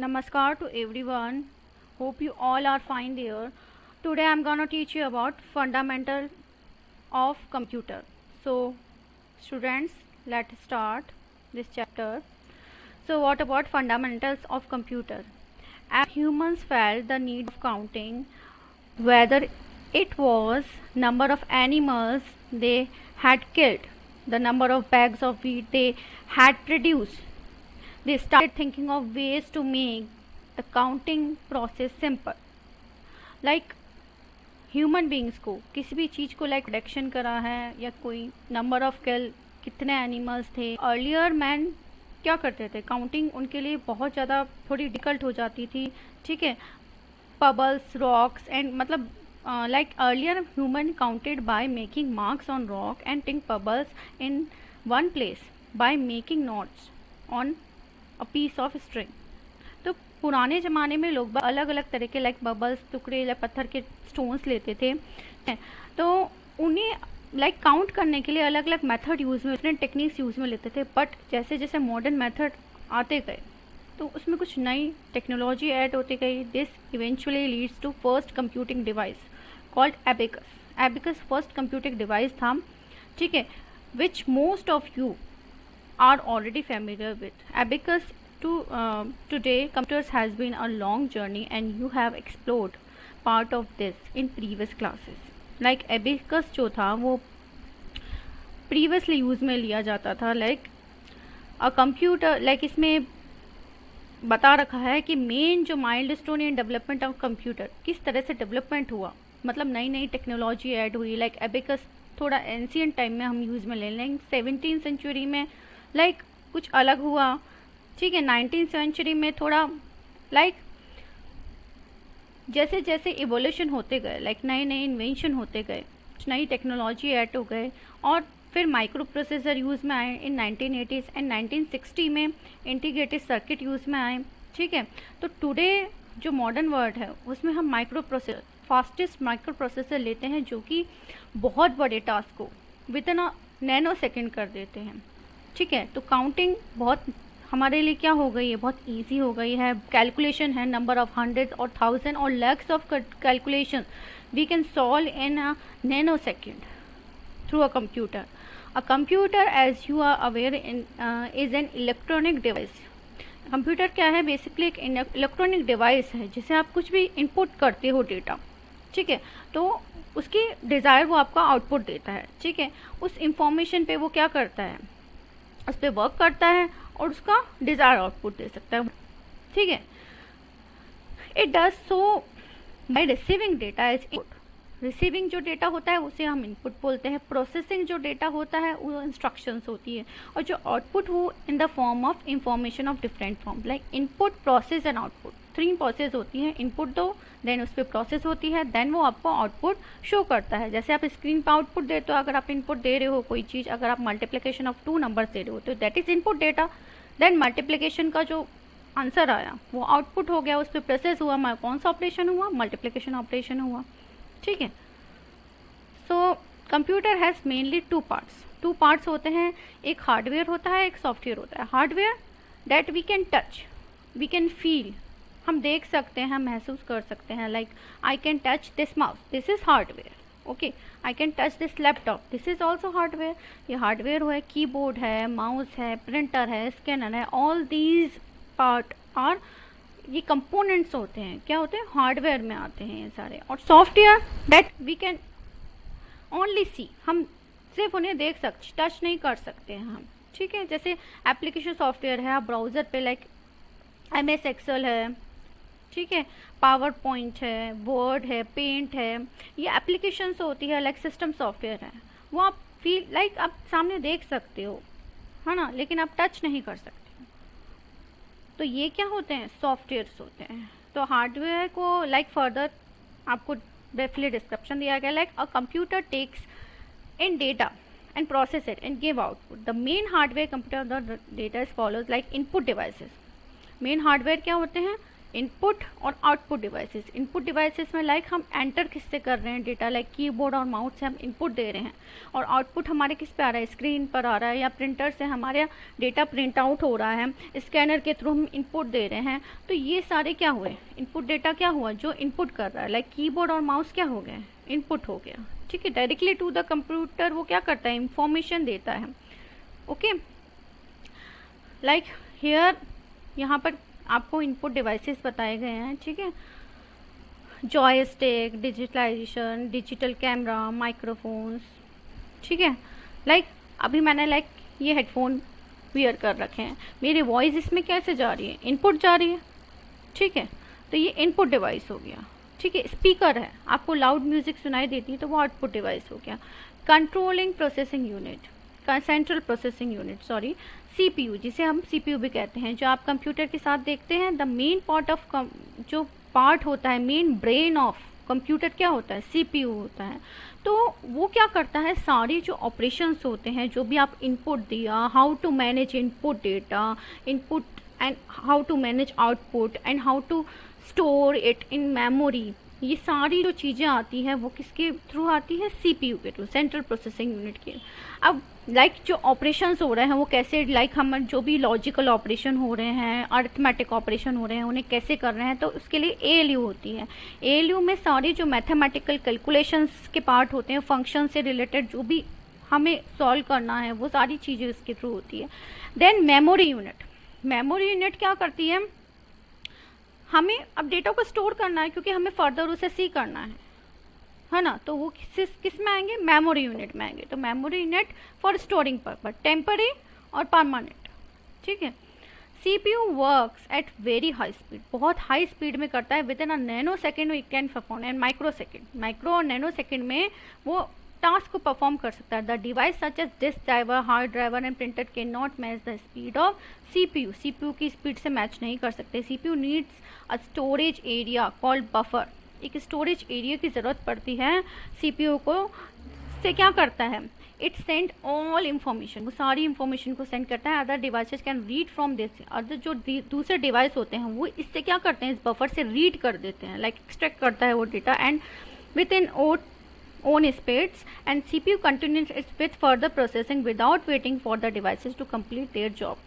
Namaskar to everyone. Hope you all are fine there. Today I'm gonna teach you about fundamental of computer. So, students, let's start this chapter. So, what about fundamentals of computer? As humans felt the need of counting, whether it was number of animals they had killed, the number of bags of wheat they had produced, they started thinking of ways to make the counting process simple. Like human beings को किसी भी चीज़ को like production करा है या कोई number of किल कितने animals थे. अर्लियर मैन क्या करते थे, काउंटिंग उनके लिए बहुत ज़्यादा थोड़ी डिफिकल्ट हो जाती थी. ठीक है, पबल्स रॉक्स एंड मतलब like earlier human counted by making marks on rock and putting pebbles in one place by making knots on a piece of string. तो पुराने ज़माने में लोग अलग अलग तरह के लाइक बबल्स टुकड़े या पत्थर के स्टोन्स लेते थे. तो उन्हें लाइक काउंट करने के लिए अलग अलग मेथड यूज़ में, डिफरेंट टेक्निक्स यूज़ में लेते थे. बट जैसे जैसे मॉडर्न मेथड आते गए तो उसमें कुछ नई टेक्नोलॉजी ऐड होती गई. This eventually leads to first computing device called abacus. Abacus first computing device था, ठीक है, which most of you are already familiar with. Abacus today computers has been a long journey and you have explored part of this in previous classes. Like abacus जो था वो previously use में लिया जाता था. like a computer, like इसमें बता रखा है कि मेन जो milestone in development of computer किस तरह से डेवलपमेंट हुआ, मतलब नई नई टेक्नोलॉजी ऐड हुई. लाइक एबेकस थोड़ा एंशियंट टाइम में हम यूज़ में ले लेंगे. 17th सेंचुरी में लाइक कुछ अलग हुआ, ठीक है. 19th सेंचुरी में थोड़ा लाइक जैसे जैसे इवोल्यूशन होते गए, लाइक नए नए इन्वेंशन होते गए, नई टेक्नोलॉजी ऐड हो गए और फिर माइक्रो प्रोसेसर यूज़ में आए इन 1980s एंड 1960 में इंटीग्रेटेड सर्किट यूज़ में आए. ठीक है, तो टुडे जो मॉडर्न वर्ल्ड है उसमें हम micro processor, fastest micro processor लेते हैं जो कि बहुत बड़े टास्क को with in a nano second कर देते हैं. ठीक है, तो काउंटिंग बहुत हमारे लिए क्या हो गई है, बहुत इजी हो गई है. कैलकुलेशन है, नंबर ऑफ हंड्रेड और थाउजेंड और lakhs of calculation we can solve in a nanosecond through a computer. A computer, as you are aware, is an electronic device. Computer क्या है, बेसिकली एक इलेक्ट्रॉनिक डिवाइस है जिसे आप कुछ भी इनपुट करते हो डेटा. ठीक है, तो उसकी डिज़ायर वो आपका आउटपुट देता है. ठीक है, उस इंफॉर्मेशन पे वो क्या करता है, उस पर वर्क करता है और उसका डिज़ायर आउटपुट दे सकता है. ठीक है, it does so by receiving data as input. Receiving जो डेटा होता है उसे हम इनपुट बोलते हैं. प्रोसेसिंग जो डेटा होता है वो इंस्ट्रक्शंस होती है. और जो आउटपुट वो in the form of information of different form, like input, process and output. 3 process होती हैं. इनपुट दो, देन उस पर प्रोसेस होती है, देन वो आपको आउटपुट शो करता है. जैसे आप स्क्रीन पर आउटपुट देते हो, अगर आप इनपुट दे रहे हो कोई चीज़, अगर आप मल्टीप्लिकेशन ऑफ 2 नंबर्स दे रहे हो तो that is input data. Then multiplication का जो आंसर आया वो आउटपुट हो गया, उस पर प्रोसेस हुआ, कौन सा ऑपरेशन हुआ, मल्टीप्लिकेशन ऑपरेशन हुआ. ठीक है, so computer has mainly 2 parts. 2 parts होते हैं, एक हार्डवेयर होता है, एक सॉफ्टवेयर होता है. Hardware that we can touch, we can feel, हम देख सकते हैं, हम महसूस कर सकते हैं. Like I can touch this mouse, this is hardware. Okay, I can touch this laptop, this is also hardware. ये हार्डवेयर है, कीबोर्ड है, माउस है, प्रिंटर है, स्कैनर है. ऑल दीज पार्ट आर, ये कंपोनेंट्स होते हैं, क्या होते हैं, हार्डवेयर में आते हैं ये सारे. और software that we can only see, हम सिर्फ उन्हें देख सकते, टच नहीं कर सकते हैं हम. ठीक है, जैसे एप्लीकेशन सॉफ्टवेयर है, आप ब्राउज़र पे लाइक MS एक्सेल है, ठीक है, पावर पॉइंट है, वर्ड है, पेंट है, ये एप्लीकेशंस होती है. लाइक सिस्टम सॉफ्टवेयर है, वो आप फील लाइक आप सामने देख सकते हो, है ना, लेकिन आप टच नहीं कर सकते. तो ये क्या होते हैं, सॉफ्टवेयर्स होते हैं. तो हार्डवेयर को लाइक फर्दर आपको briefly description दिया गया. like a computer takes in data and process it and give output. The main hardware computer of the data is follows like input devices. main hardware क्या होते हैं, input और output devices. Input devices में like हम enter किससे कर रहे हैं डेटा, लाइक कीबोर्ड और माउस से हम इनपुट दे रहे हैं, और आउटपुट हमारे किस पे आ रहा है, स्क्रीन पर आ रहा है, या प्रिंटर से हमारे डेटा प्रिंट आउट हो रहा है, स्कैनर के थ्रू हम इनपुट दे रहे हैं। तो ये सारे क्या हुए, इनपुट डेटा क्या हुआ, जो इनपुट कर रहा है, लाइक कीबोर्ड और माउस क्या हो गए, इनपुट हो गया। ठीक है, डायरेक्टली टू द कंप्यूटर वो क्या करता है, इंफॉर्मेशन देता है। ओके, लाइक हियर यहाँ पर आपको इनपुट डिवाइसेस बताए गए हैं। ठीक है, joystick, digitalization, digital camera, microphones. ठीक है, लाइक अभी मैंने लाइक ये हेडफोन वियर कर रखे हैं, मेरी वॉइस इसमें कैसे जा रही है, इनपुट जा रही है। ठीक है, तो ये इनपुट डिवाइस हो गया। ठीक है, स्पीकर है, आपको लाउड म्यूजिक सुनाई देती है तो वो आउटपुट डिवाइस हो गया। Controlling processing unit, central processing unit sorry, CPU, जिसे हम सीपीयू भी कहते हैं, जो आप कंप्यूटर के साथ देखते हैं, द मेन पार्ट ऑफ, जो पार्ट होता है, मेन ब्रेन ऑफ कंप्यूटर क्या होता है, सीपीयू होता है। तो वो क्या करता है, सारे जो ऑपरेशंस होते हैं, जो भी आप इनपुट दिया, how to manage input data, input and how to manage output and how to store it in memory, ये सारी जो चीज़ें आती हैं वो किसके थ्रू आती है, सीपीयू के थ्रू, सेंट्रल प्रोसेसिंग यूनिट के। अब लाइक जो ऑपरेशंस हो रहे हैं वो कैसे, लाइक हम जो भी लॉजिकल ऑपरेशन हो रहे हैं, अरिथमेटिक ऑपरेशन हो रहे हैं, उन्हें कैसे कर रहे हैं, तो उसके लिए एएलयू होती है। एएलयू में सारी जो मैथमेटिकल कैलकुलेशंस के पार्ट होते हैं, फंक्शन से रिलेटेड जो भी हमें सॉल्व करना है, वो सारी चीज़ें इसके थ्रू होती है। Then memory unit, memory unit क्या करती है, हमें अब डेटा को स्टोर करना है क्योंकि हमें फर्दर उसे सी करना है ना, तो वो किस में आएंगे, मेमोरी यूनिट में आएंगे। तो memory unit for storing purpose, temporary और परमानेंट। ठीक है, CPU works at very high speed, बहुत हाई स्पीड में करता है, within a nanosecond we can perform, and microsecond, micro और नैनो सेकेंड में वो टास्क को परफॉर्म कर सकता है। The device such as disk driver, hard driver and printer can not match the speed of CPU, CPU की speed से match नहीं कर सकते। CPU needs a storage area called buffer, एक स्टोरेज एरिया की ज़रूरत पड़ती है सीपीयू को। से क्या करता है, इट सेंड ऑल इन्फॉर्मेशन, वो सारी इन्फॉर्मेशन को सेंड करता है। Other devices can read from this, other जो दूसरे डिवाइस होते हैं वो इससे क्या करते हैं, इस बफर से रीड कर देते हैं, लाइक एक्सट्रैक्ट करता है वो data, and with in own speeds, and CPU continues its with further processing without waiting for the devices to complete their job.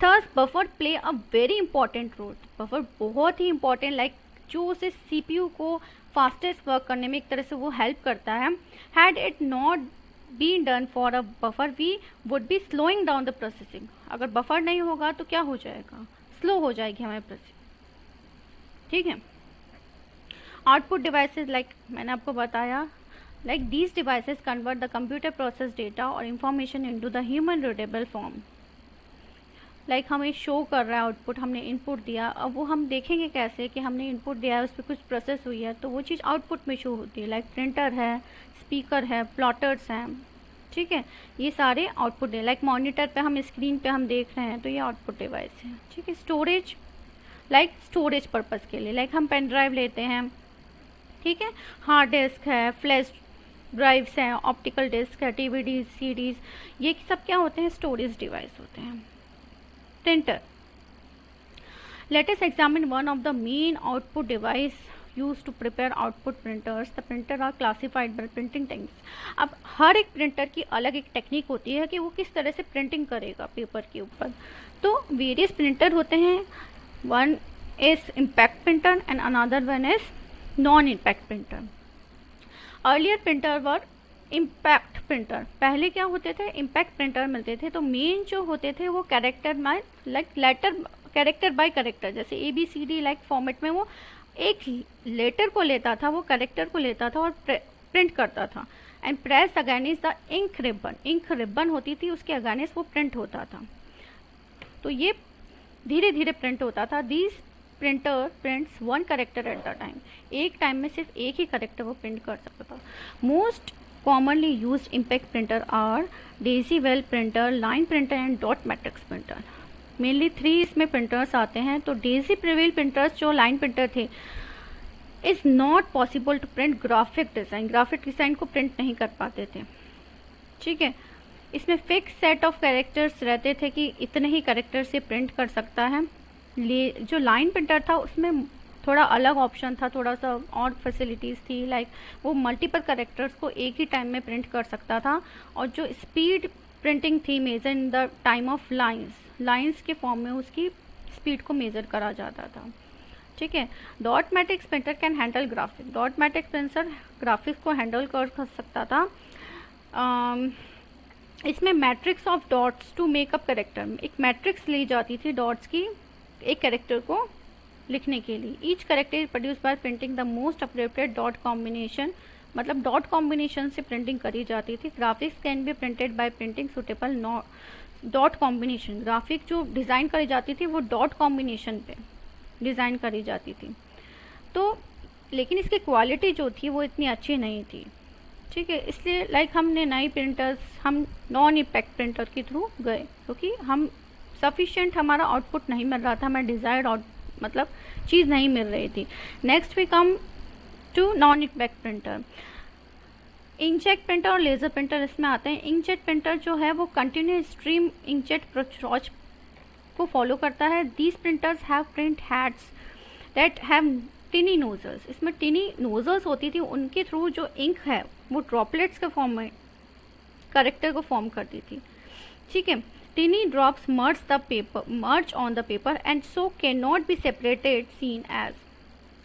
Thus buffer play a very important role, buffer बहुत ही important, like जो उसे CPU को fastest work करने में एक तरह से वो help करता है। Had it not been done for a buffer, we would be slowing down the processing. अगर buffer नहीं होगा तो क्या हो जाएगा, slow हो जाएगी हमारी processing। ठीक है, आउटपुट डिवाइसेस, लाइक मैंने आपको बताया, like these devices convert the computer process data और information into the human readable form. Like हमें शो कर रहा है आउटपुट, हमने इनपुट दिया, अब वो हम देखेंगे कैसे कि हमने इनपुट दिया है, उस पर कुछ प्रोसेस हुई है, तो वो चीज़ आउटपुट में शो होती है। लाइक प्रिंटर है, स्पीकर है, प्लॉटर्स हैं। ठीक है, ये सारे आउटपुट है। लाइक मॉनिटर पे हम स्क्रीन पे हम देख रहे हैं, तो ये आउटपुट डिवाइस है। ठीक है, स्टोरेज, लाइक स्टोरेज पर्पज़ के लिए, लाइक हम पेन ड्राइव लेते हैं। ठीक है, हार्ड डिस्क है, फ्लैश ड्राइव्स हैं, ऑप्टिकल डिस्क है, डीवीडी, सीडीज, ये सब क्या होते हैं, स्टोरेज डिवाइस होते हैं। Printer, let us examine one of the main output device use to prepare output printers. The printer are classified by printing techniques. अब हर एक प्रिंटर की अलग एक टेक्निक होती है कि वो किस तरह से प्रिंटिंग करेगा पेपर के ऊपर। तो वेरियस प्रिंटर होते हैं, one is impact printer and another one is non impact printer. Earlier printer were impact printer, पहले क्या होते थे, इम्पैक्ट प्रिंटर मिलते थे। तो मेन जो होते थे वो character by like letter, character by character, जैसे ABCD लाइक फॉर्मेट में वो एक लेटर को लेता था, वो कैरेक्टर को लेता था और प्रिंट करता था। And press against the ink ribbon, ink ribbon होती थी, उसके अगेंस्ट वो प्रिंट होता था। तो ये धीरे धीरे प्रिंट होता था। These printer prints one character at the time, एक टाइम में सिर्फ एक ही करेक्टर वो प्रिंट कर सकता था। Most commonly used impact printer are daisy wheel printer, line printer and dot matrix printer. Mainly 3 इसमें प्रिंटर्स आते हैं। तो डेजी वेल प्रिंटर्स जो लाइन प्रिंटर थे, is not possible to print graphic design, graphic design को print नहीं कर पाते थे। ठीक है, इसमें फिक्स सेट ऑफ कैरेक्टर्स रहते थे कि इतने ही कैरेक्टर से प्रिंट कर सकता है। जो लाइन प्रिंटर था उसमें थोड़ा अलग ऑप्शन था, थोड़ा सा और फैसिलिटीज़ थी, लाइक वो मल्टीपल कैरेक्टर्स को एक ही टाइम में प्रिंट कर सकता था। और जो स्पीड प्रिंटिंग थी measure in the time of lines के फॉर्म में उसकी स्पीड को मेजर करा जाता था। ठीक है। Dot matrix printer can handle graphic. Dot matrix printer graphics को हैंडल कर सकता था। इसमें matrix of dots to make up character, एक मैट्रिक्स ली जाती थी डॉट्स की एक कैरेक्टर को लिखने के लिए। Each character is produce by printing the most appropriate dot combination, मतलब डॉट कॉम्बिनेशन से प्रिंटिंग करी जाती थी। Graphics can be printed by printing suitable dot combination. Graphic जो डिज़ाइन करी जाती थी वो डॉट कॉम्बिनेशन पे डिज़ाइन करी जाती थी। तो लेकिन इसकी क्वालिटी जो थी वो इतनी अच्छी नहीं थी। ठीक है, इसलिए लाइक हमने नई प्रिंटर्स, हम नॉन इम्पैक्ट प्रिंटर के थ्रू गए क्योंकि हम सफिशिएंट हमारा आउटपुट नहीं मिल रहा था, हमें डिज़ायर्ड मतलब चीज़ नहीं मिल रही थी। Next we come to non impact printer. Inkjet printer और लेज़र प्रिंटर इसमें आते हैं। इंकजेट प्रिंटर जो है वो कंटिन्यूस स्ट्रीम इंकजेट प्रोसेस को फॉलो करता है। These printers have print heads that have tiny nozzles. इसमें टिनी नोजल्स होती थी, उनके थ्रू जो इंक है वो ड्रॉपलेट्स के फॉर्म में कैरेक्टर को फॉर्म करती थी। ठीक है। Tiny drops merge on the paper and so can not be separated seen as,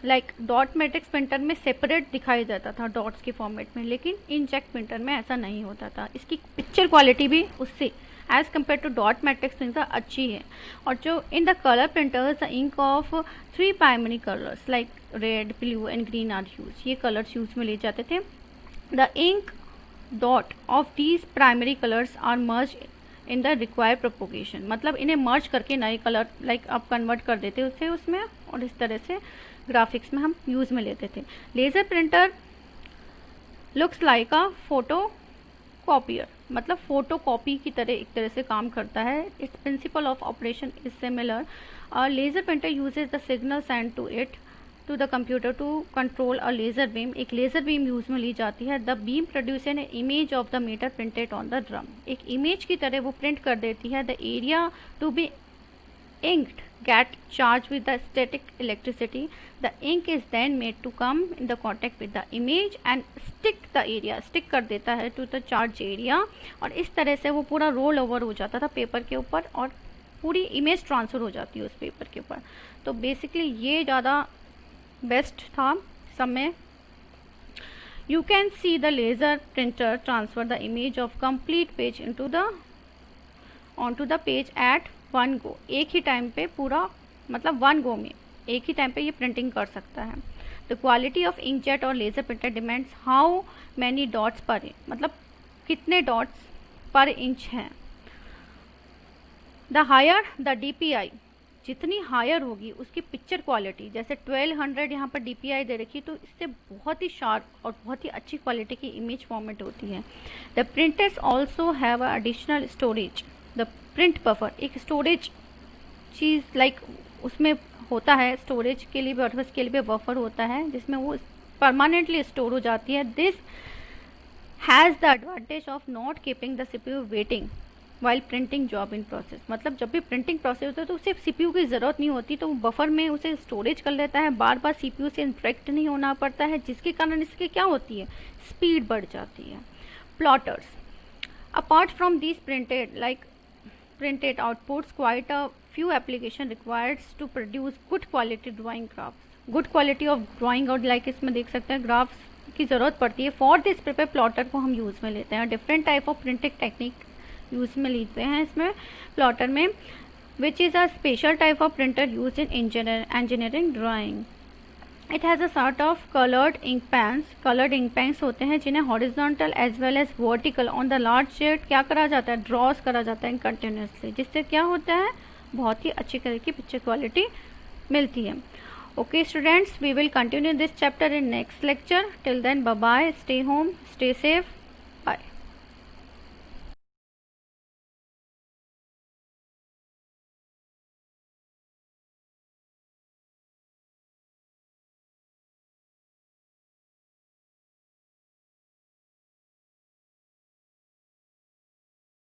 like dot matrix printer में सेपरेट दिखाई देता था डॉट्स के फॉर्मेट में, लेकिन इंकजेट प्रिंटर में ऐसा नहीं होता था। इसकी पिक्चर क्वालिटी भी उससे as compare to dot matrix printer अच्छी है। और जो in the colour printers the ink of 3 primary colours like red, blue and green are use. ये कलर्स यूज में ले जाते थे। The ink dot of these primary colours are merge in the required propagation, मतलब इन्हें मर्ज करके नए colour like आप कन्वर्ट कर देते थे उसमें, और इस तरह से ग्राफिक्स में हम यूज में लेते थे। Laser printer looks like a photocopier, मतलब फोटो कॉपी की तरह एक तरह से काम करता है। Its principle of operation is similar. Laser printer uses the signal send to the computer to control a laser beam. एक लेज़र बीम यूज में ली जाती है। The beam produce an image of the matter printed on the drum. एक image की तरह वो print कर देती है। The area to be inked get charged with the static electricity. The ink is then made to come in the contact with the image and stick कर देता है to the charge area, और इस तरह से वो पूरा रोल ओवर हो जाता था पेपर के ऊपर और पूरी इमेज ट्रांसफ़र हो जाती है उस पेपर के ऊपर। तो बेसिकली ये ज़्यादा बेस्ट था समय। You can see the laser printer transfer the image of complete page onto the page at one go. एक ही टाइम पे पूरा, मतलब वन गो में एक ही टाइम पे ये प्रिंटिंग कर सकता है। द क्वालिटी ऑफ इंकजेट और laser printer depends how many dots पर इंच, मतलब कितने डॉट्स पर इंच हैं। द हायर द DPI, जितनी हायर होगी उसकी पिक्चर क्वालिटी, जैसे 1200 यहाँ पर DPI दे रखी, तो इससे बहुत ही शार्प और बहुत ही अच्छी क्वालिटी की इमेज फॉर्मेट होती है। The printers also have additional storage. The print buffer, एक स्टोरेज चीज़ लाइक उसमें होता है, स्टोरेज के लिए पर्पस के लिए बफर होता है जिसमें वो परमानेंटली स्टोर हो जाती है। This has the advantage of not keeping the CPU waiting while printing job in process. मतलब जब भी प्रिंटिंग प्रोसेस होता है तो उसे CPU की ज़रूरत नहीं होती, तो वो बफर में उसे स्टोरेज कर लेता है, बार बार CPU से इंटरेक्ट नहीं होना पड़ता है, जिसके कारण इसकी क्या होती है, स्पीड बढ़ जाती है। Plotters, apart from this printed outputs, quite a few application requires to produce good quality drawing graphs। good quality of drawing और like इसमें देख सकते हैं ग्राफ्स की ज़रूरत पड़ती है। फॉर दिस पेपर प्लॉटर को हम यूज़ में लेते हैं। Different type of printing technique use में लेते हैं इसमें प्लॉटर में, which is a special type of printer use in engineering drawing. It has a sort of coloured ink pens होते हैं जिन्हें horizontal as well as vertical on the large sheet क्या करा जाता है, ड्रॉज करा जाता है कंटिन्यूसली, जिससे क्या होता है, बहुत ही अच्छी तरह की पिक्चर क्वालिटी मिलती है। Okay students, we will continue this chapter in next lecture. Till then bye bye, stay home, stay safe.